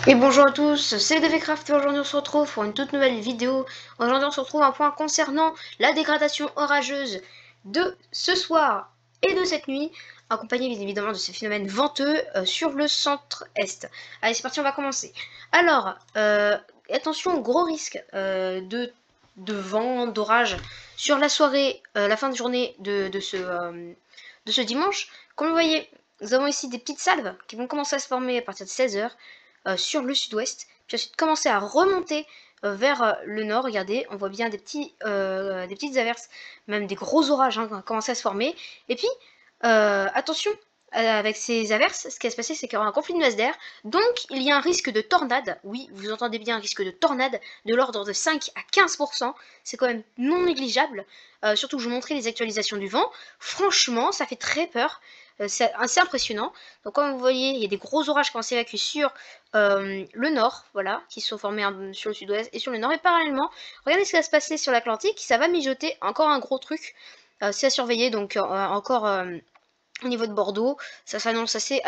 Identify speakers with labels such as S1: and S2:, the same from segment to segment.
S1: Et bonjour à tous, c'est DVCraft et aujourd'hui on se retrouve pour une toute nouvelle vidéo. Aujourd'hui on se retrouve à un point concernant la dégradation orageuse de ce soir et de cette nuit, accompagné bien évidemment de ces phénomènes venteux sur le centre-est. Allez c'est parti, on va commencer. Alors, attention, gros risque de vent, d'orage sur la soirée, la fin de journée de ce dimanche. Comme vous voyez, nous avons ici des petites salves qui vont commencer à se former à partir de 16h. Sur le sud-ouest, puis ensuite commencer à remonter vers le nord. Regardez, on voit bien des petites averses, même des gros orages commencer à se former. Et puis, attention, avec ces averses, ce qui va se passer, c'est qu'il y aura un conflit de masse d'air, donc il y a un risque de tornade. Oui, vous entendez bien, un risque de tornade de l'ordre de 5 à 15%, c'est quand même non négligeable. Surtout que je vous montrais les actualisations du vent. Franchement, ça fait très peur. C'est assez impressionnant. Donc comme vous voyez, il y a des gros orages qui vont s'évacuer sur le nord, voilà, qui sont formés sur le sud-ouest et sur le nord. Et parallèlement, regardez ce qui va se passer sur l'Atlantique, ça va mijoter, encore un gros truc. C'est à surveiller, donc encore au niveau de Bordeaux, ça s'annonce assez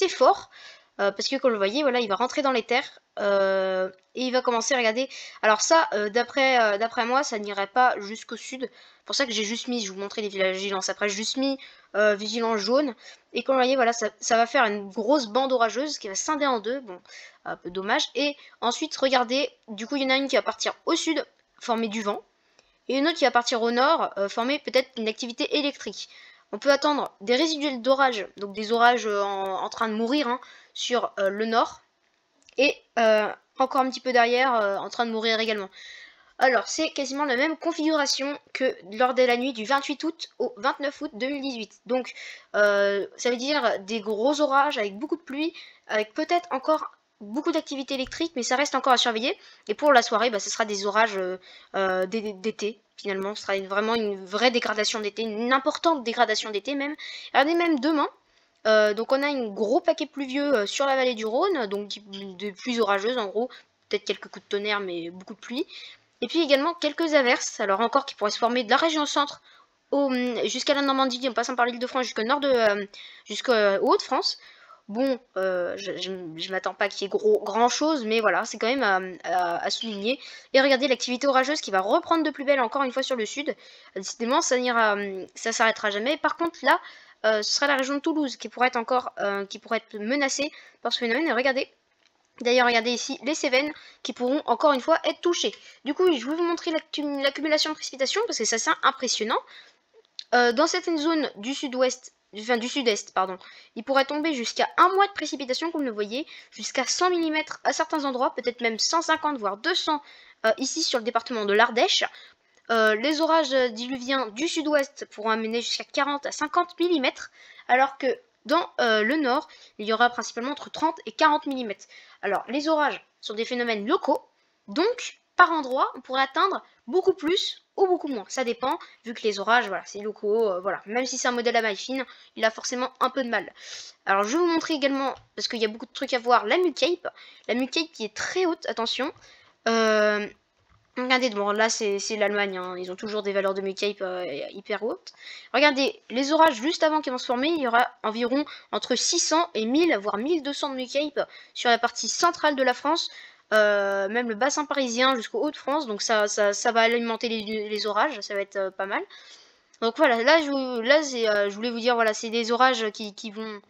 S1: fort. Parce que comme vous le voyez, voilà, il va rentrer dans les terres et il va commencer à regarder. Alors ça, d'après moi, ça n'irait pas jusqu'au sud. C'est pour ça que j'ai juste mis, je vous montrais les vigilances après, j'ai juste mis vigilance jaune. Et comme vous voyez, voilà, ça va faire une grosse bande orageuse qui va scinder en deux. Bon, un peu dommage. Et ensuite, regardez, du coup, il y en a une qui va partir au sud, former du vent. Et une autre qui va partir au nord, former peut-être une activité électrique. On peut attendre des résiduels d'orage, donc des orages en train de mourir sur le nord, et encore un petit peu derrière, en train de mourir également. Alors, c'est quasiment la même configuration que lors de la nuit du 28 août au 29 août 2018. Donc, ça veut dire des gros orages avec beaucoup de pluie, avec peut-être encore beaucoup d'activité électrique, mais ça reste encore à surveiller. Et pour la soirée, ce sera des orages d'été. Finalement, ce sera vraiment une vraie dégradation d'été, une importante dégradation d'été même. Regardez, même demain, donc on a un gros paquet pluvieux sur la vallée du Rhône, donc de pluies orageuses en gros, peut-être quelques coups de tonnerre, mais beaucoup de pluie. Et puis également quelques averses, alors encore qui pourraient se former de la région centre jusqu'à la Normandie, en passant par l'île de France jusqu'au nord jusqu'aux Hauts-de-France. Bon, je m'attends pas qu'il y ait grand chose, mais voilà, c'est quand même à souligner. Et regardez l'activité orageuse qui va reprendre de plus belle encore une fois sur le sud. Décidément, ça s'arrêtera jamais. Par contre, là, ce sera la région de Toulouse qui pourrait être menacée par ce phénomène. Et regardez, d'ailleurs, regardez ici les Cévennes qui pourront encore une fois être touchées. Du coup, je vais vous montrer l'accumulation de précipitations parce que c'est assez impressionnant. Dans certaines zones du sud-ouest, du sud-est, pardon, il pourrait tomber jusqu'à 1 mois de précipitation, comme vous le voyez, jusqu'à 100 mm à certains endroits, peut-être même 150 voire 200 ici sur le département de l'Ardèche. Les orages diluviens du sud-ouest pourront amener jusqu'à 40 à 50 mm, alors que dans le nord, il y aura principalement entre 30 et 40 mm. Alors, les orages sont des phénomènes locaux, donc par endroit, on pourrait atteindre beaucoup plus ou beaucoup moins. Ça dépend, vu que les orages, voilà, c'est locaux, voilà. Même si c'est un modèle à maille fine, il a forcément un peu de mal. Alors, je vais vous montrer également, parce qu'il y a beaucoup de trucs à voir, la Mucape. La Mucape qui est très haute, attention. Regardez, bon là c'est l'Allemagne, ils ont toujours des valeurs de Mucape hyper hautes. Regardez, les orages juste avant qu'ils vont se former, il y aura environ entre 600 et 1000, voire 1200 de Mucape sur la partie centrale de la France, même le bassin parisien jusqu'au Hauts-de-France, donc ça va alimenter les orages, ça va être pas mal. Donc voilà, là je voulais vous dire, voilà, c'est des orages qui vont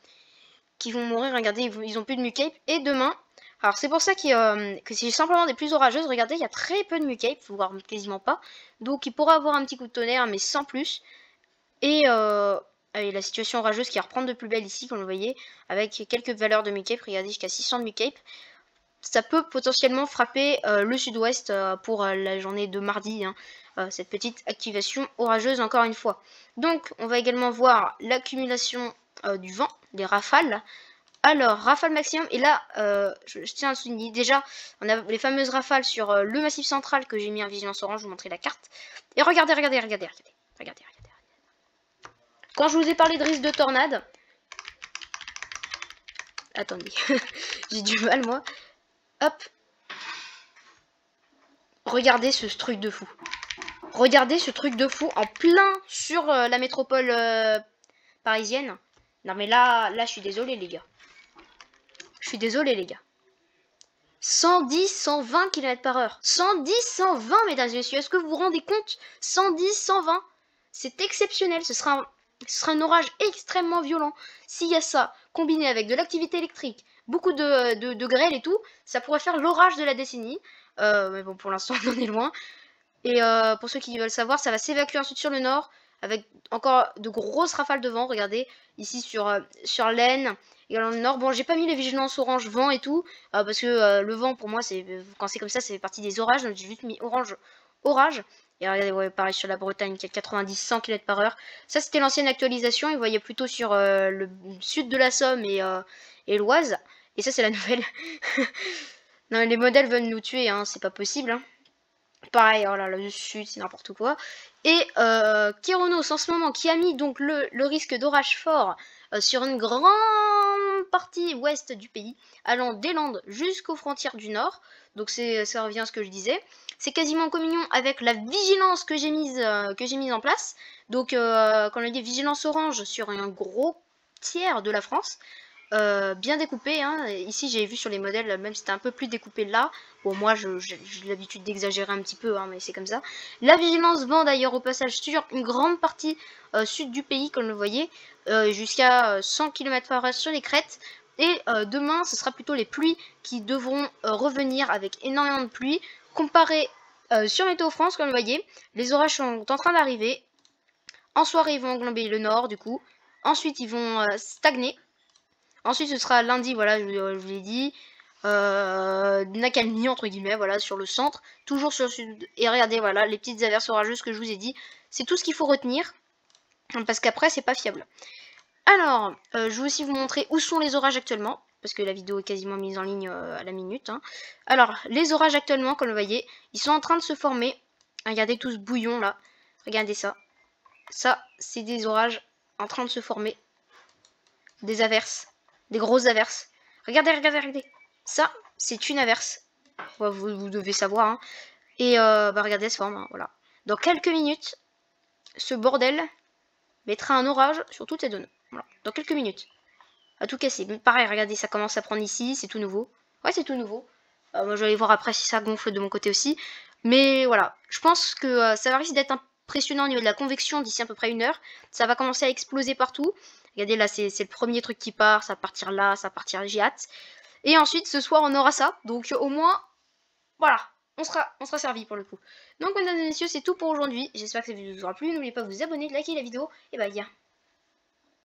S1: mourir. Regardez, ils ont plus de Mucape, et demain... Alors c'est pour ça que c'est simplement des pluies orageuses. Regardez, il y a très peu de Mucape, voire quasiment pas. Donc il pourra avoir un petit coup de tonnerre, mais sans plus. Et la situation orageuse qui va reprendre de plus belle ici, comme vous voyez, avec quelques valeurs de Mucape. Regardez, jusqu'à 600 de Mucape. Ça peut potentiellement frapper le sud-ouest pour la journée de mardi, cette petite activation orageuse encore une fois. Donc on va également voir l'accumulation du vent, des rafales. Alors, rafale maximum, et là, je tiens à souligner, déjà, on a les fameuses rafales sur le massif central que j'ai mis en vigilance orange, je vous montrer la carte. Et regardez. Quand je vous ai parlé de risque de tornade, attendez, j'ai du mal moi, hop, regardez ce truc de fou. Regardez ce truc de fou en plein sur la métropole parisienne. Non mais là, je suis désolée les gars. Je suis désolée les gars. 110, 120 km/h. 110, 120, mesdames et messieurs. Est-ce que vous vous rendez compte? 110, 120. C'est exceptionnel. Ce sera un orage extrêmement violent. S'il y a ça, combiné avec de l'activité électrique, beaucoup de grêle et tout, ça pourrait faire l'orage de la décennie. Mais bon, pour l'instant, on en est loin. Et pour ceux qui veulent savoir, ça va s'évacuer ensuite sur le nord, avec encore de grosses rafales de vent. Regardez, ici sur l'Aisne, et dans le nord. Bon, j'ai pas mis les vigilances orange vent et tout, parce que le vent, pour moi, quand c'est comme ça fait partie des orages, donc j'ai juste mis orange orage. Et regardez, ouais, pareil sur la Bretagne, qui a 90-100 km/h. Ça, c'était l'ancienne actualisation, et vous voyez plutôt sur le sud de la Somme et l'Oise. Et ça, c'est la nouvelle. Non, les modèles veulent nous tuer, hein, c'est pas possible, hein. Pareil, oh là, le sud, c'est n'importe quoi. Et Kéronos, en ce moment, qui a mis donc le risque d'orage fort sur une grande partie ouest du pays, allant des Landes jusqu'aux frontières du nord. Donc ça revient à ce que je disais. C'est quasiment en communion avec la vigilance que j'ai mise en place. Donc, quand on dit vigilance orange sur un gros tiers de la France. Bien découpé, hein. Ici j'ai vu sur les modèles, même si c'était un peu plus découpé là. Bon, moi j'ai l'habitude d'exagérer un petit peu, hein, mais c'est comme ça. La vigilance vend d'ailleurs au passage sur une grande partie sud du pays, comme vous le voyez, jusqu'à 100 km/h sur les crêtes. Et demain, ce sera plutôt les pluies qui devront revenir avec énormément de pluie. Comparé sur Météo France, comme vous le voyez, les orages sont en train d'arriver. En soirée, ils vont englober le nord, du coup. Ensuite, ils vont stagner. Ensuite, ce sera lundi, voilà, je vous l'ai dit. Accalmie, entre guillemets, voilà, sur le centre. Toujours sur le sud. Et regardez, voilà, les petites averses orageuses que je vous ai dit. C'est tout ce qu'il faut retenir. Parce qu'après, c'est pas fiable. Alors, je vais aussi vous montrer où sont les orages actuellement. Parce que la vidéo est quasiment mise en ligne à la minute, hein. Alors, les orages actuellement, comme vous le voyez, ils sont en train de se former. Regardez tout ce bouillon là. Regardez ça. Ça, c'est des orages en train de se former. Des averses. Des grosses averses. Regardez, regardez, regardez. Ça, c'est une averse. Ouais, vous devez savoir, hein. Et bah regardez, elle se forme, hein, voilà. Dans quelques minutes, ce bordel mettra un orage sur toutes les zones. Voilà. Dans quelques minutes. À tout casser. Mais pareil, regardez, ça commence à prendre ici, c'est tout nouveau. Ouais, c'est tout nouveau. Moi, je vais aller voir après si ça gonfle de mon côté aussi. Mais voilà, je pense que ça va risquer d'être impressionnant au niveau de la convection d'ici à peu près 1 heure. Ça va commencer à exploser partout. Regardez, là, c'est le premier truc qui part. Ça va partir là, ça va partir, j'ai hâte. Et ensuite, ce soir, on aura ça. Donc, au moins, voilà, on sera servi pour le coup. Donc, mesdames et messieurs, c'est tout pour aujourd'hui. J'espère que ça vous aura plu. N'oubliez pas de vous abonner, de liker la vidéo. Et bah,